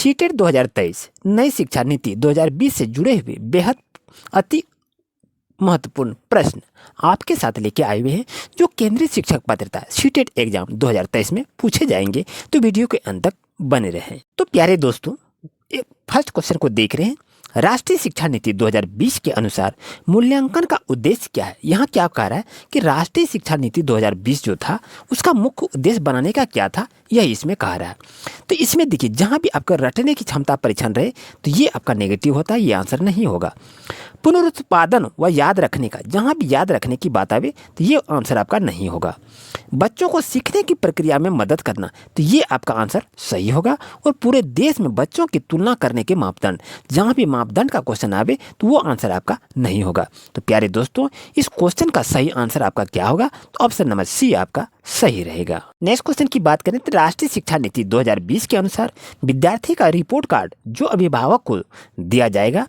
CTET 2023 नई शिक्षा नीति 2020 से जुड़े हुए बेहद अति महत्वपूर्ण प्रश्न आपके साथ लेके आए हुए हैं, जो केंद्रीय शिक्षक पात्रता सीटेट एग्जाम 2023 में पूछे जाएंगे। तो वीडियो के अंत तक बने रहें। तो प्यारे दोस्तों, फर्स्ट क्वेश्चन को देख रहे हैं। राष्ट्रीय शिक्षा नीति 2020 के अनुसार मूल्यांकन का उद्देश्य क्या है। यहाँ क्या कह रहा है कि राष्ट्रीय शिक्षा नीति 2020 जो था उसका मुख्य उद्देश्य बनाने का क्या था, यह इसमें कह रहा है। तो इसमें देखिए, जहाँ भी आपका रटने की क्षमता परीक्षण रहे तो ये आपका नेगेटिव होता है, ये आंसर नहीं होगा। पुनरुत्पादन व याद रखने का, जहाँ भी याद रखने की बात आवे तो ये आंसर आपका नहीं होगा। बच्चों को सीखने की प्रक्रिया में मदद करना, तो ये आपका आंसर सही होगा। और पूरे देश में बच्चों की तुलना करने के मापदंड, जहाँ भी मापदंड का क्वेश्चन आवे तो वो आंसर आपका नहीं होगा। तो प्यारे दोस्तों, इस क्वेश्चन का सही आंसर आपका क्या होगा, तो ऑप्शन नंबर सी आपका सही रहेगा। नेक्स्ट क्वेश्चन की बात करें तो राष्ट्रीय शिक्षा नीति 2020 के अनुसार विद्यार्थी का रिपोर्ट कार्ड जो अभिभावक को दिया जाएगा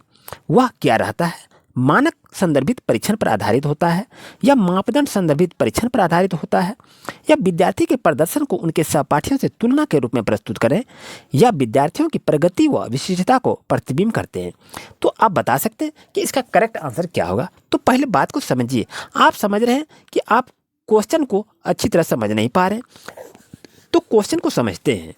वह क्या रहता है। मानक संदर्भित परीक्षण पर आधारित होता है, या मापदंड संदर्भित परीक्षण पर आधारित होता है, या विद्यार्थी के प्रदर्शन को उनके सहपाठियों से तुलना के रूप में प्रस्तुत करें, या विद्यार्थियों की प्रगति व विशिष्टता को प्रतिबिंब करते हैं। तो आप बता सकते हैं कि इसका करेक्ट आंसर क्या होगा। तो पहले बात को समझिए। आप समझ रहे हैं कि आप क्वेश्चन को अच्छी तरह समझ नहीं पा रहे, तो क्वेश्चन को समझते हैं।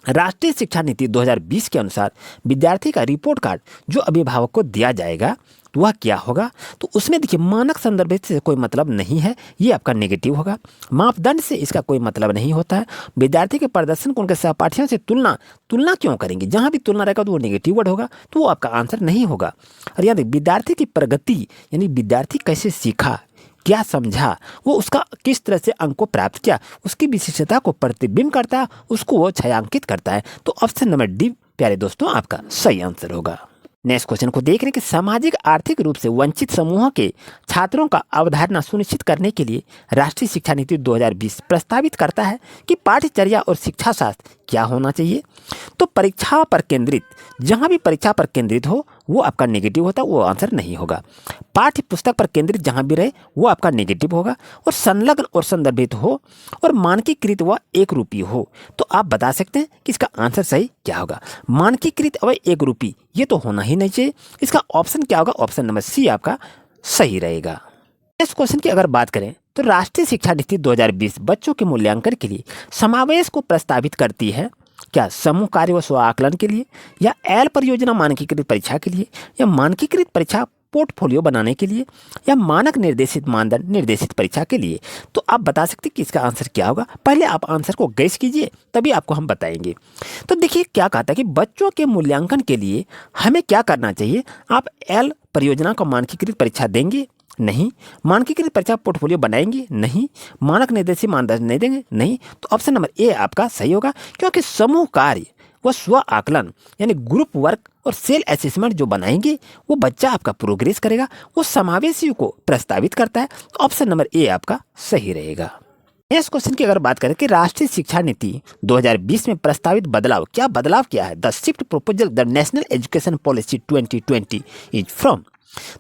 राष्ट्रीय शिक्षा नीति 2020 के अनुसार विद्यार्थी का रिपोर्ट कार्ड जो अभिभावक को दिया जाएगा वह क्या होगा। तो उसमें देखिए, मानक संदर्भित से कोई मतलब नहीं है, ये आपका नेगेटिव होगा। मापदंड से इसका कोई मतलब नहीं होता है। विद्यार्थी के प्रदर्शन को उनके सहपाठियों से तुलना क्यों करेंगे, जहाँ भी तुलना रहेगा तो वो नेगेटिव वर्ड होगा, तो वो आपका आंसर नहीं होगा। और याद, विद्यार्थी की प्रगति यानी विद्यार्थी कैसे सीखा, क्या समझा, वो उसका किस तरह से अंक को प्राप्त किया, उसकी विशिष्टता को प्रतिबिंब करता है, उसको वो छायांकित करता है। तो ऑप्शन नंबर डी प्यारे दोस्तों आपका सही आंसर होगा। नेक्स्ट क्वेश्चन को देख रहे हैं कि सामाजिक आर्थिक रूप से वंचित समूहों के छात्रों का अवधारणा सुनिश्चित करने के लिए राष्ट्रीय शिक्षा नीति 2020 प्रस्तावित करता है कि पाठ्यचर्या और शिक्षा शास्त्र क्या होना चाहिए। तो परीक्षा पर केंद्रित, जहाँ भी परीक्षा पर केंद्रित हो वो आपका नेगेटिव होता है, वो आंसर नहीं होगा। पाठ्य पुस्तक पर केंद्रित जहाँ भी रहे वो आपका नेगेटिव होगा। और संलग्न और संदर्भित हो और मानकीकृत व एक रूपी हो, तो आप बता सकते हैं कि इसका आंसर सही क्या होगा। मानकीकृत व एक रूपी ये तो होना ही नहीं चाहिए। इसका ऑप्शन क्या होगा, ऑप्शन नंबर सी आपका सही रहेगा। इस क्वेश्चन की अगर बात करें तो राष्ट्रीय शिक्षा नीति 2020 बच्चों के मूल्यांकन के लिए समावेश को प्रस्तावित करती है। क्या समूह कार्य व स्व आकलन के लिए, या एल परियोजना मानकीकृत परीक्षा के लिए, या मानकीकृत परीक्षा पोर्टफोलियो बनाने के लिए, या मानक निर्देशित मानदंड निर्देशित परीक्षा के लिए। तो आप बता सकते हैं कि इसका आंसर क्या होगा। पहले आप आंसर को गैस कीजिए, तभी आपको हम बताएंगे। तो देखिए क्या कहता है कि बच्चों के मूल्यांकन के लिए हमें क्या करना चाहिए। आप एल परियोजना का मानकीकृत परीक्षा देंगे, नहीं। मानकीकृत परीक्षा पोर्टफोलियो बनाएंगे, नहीं। मानक निर्देशित मानदंड नहीं देंगे, नहीं। तो ऑप्शन नंबर ए आपका सही होगा, क्योंकि समूह कार्य व स्व आकलन यानी ग्रुप वर्क और सेल्फ असेसमेंट जो बनाएंगे वो बच्चा आपका प्रोग्रेस करेगा, वो समावेशी को प्रस्तावित करता है। तो ऑप्शन नंबर ए आपका सही रहेगा। नेक्स्ट क्वेश्चन की अगर बात करें कि राष्ट्रीय शिक्षा नीति 2020 में प्रस्तावित बदलाव क्या है। The shift proposal the national education policy 2020 is from.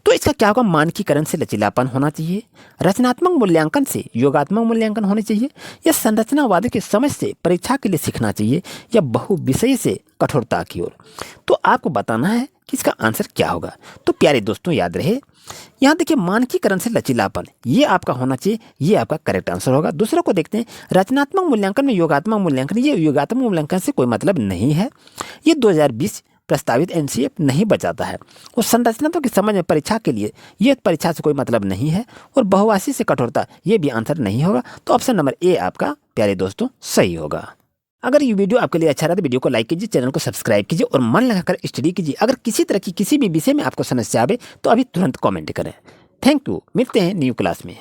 तो इसका क्या होगा, मानकीकरण से लचीलापन होना चाहिए, रचनात्मक मूल्यांकन से योगात्मक मूल्यांकन होने चाहिए, या संरचनावाद की समझ से परीक्षा के लिए सीखना चाहिए, या बहुविषय से कठोरता की ओर। तो आपको बताना है कि इसका आंसर क्या होगा। तो प्यारे दोस्तों याद रहे, यहाँ देखिए मानकीकरण से लचीलापन ये आपका होना चाहिए, ये आपका करेक्ट आंसर होगा। दूसरों को देखते हैं, रचनात्मक मूल्यांकन में योगात्मक मूल्यांकन, ये योगात्मक मूल्यांकन से कोई मतलब नहीं है, ये 2020 प्रस्तावित एनसीएफ नहीं बचाता है। और संरचनात्मक की समझ में परीक्षा के लिए ये परीक्षा से कोई मतलब नहीं है। और बहुभाषी से कठोरता ये भी आंसर नहीं होगा। तो ऑप्शन नंबर ए आपका प्यारे दोस्तों सही होगा। अगर ये वीडियो आपके लिए अच्छा रहा तो वीडियो को लाइक कीजिए, चैनल को सब्सक्राइब कीजिए और मन लगाकर स्टडी कीजिए। अगर किसी तरह की किसी भी विषय में आपको समस्या आवे तो अभी तुरंत कमेंट करें। थैंक यू, मिलते हैं न्यू क्लास में।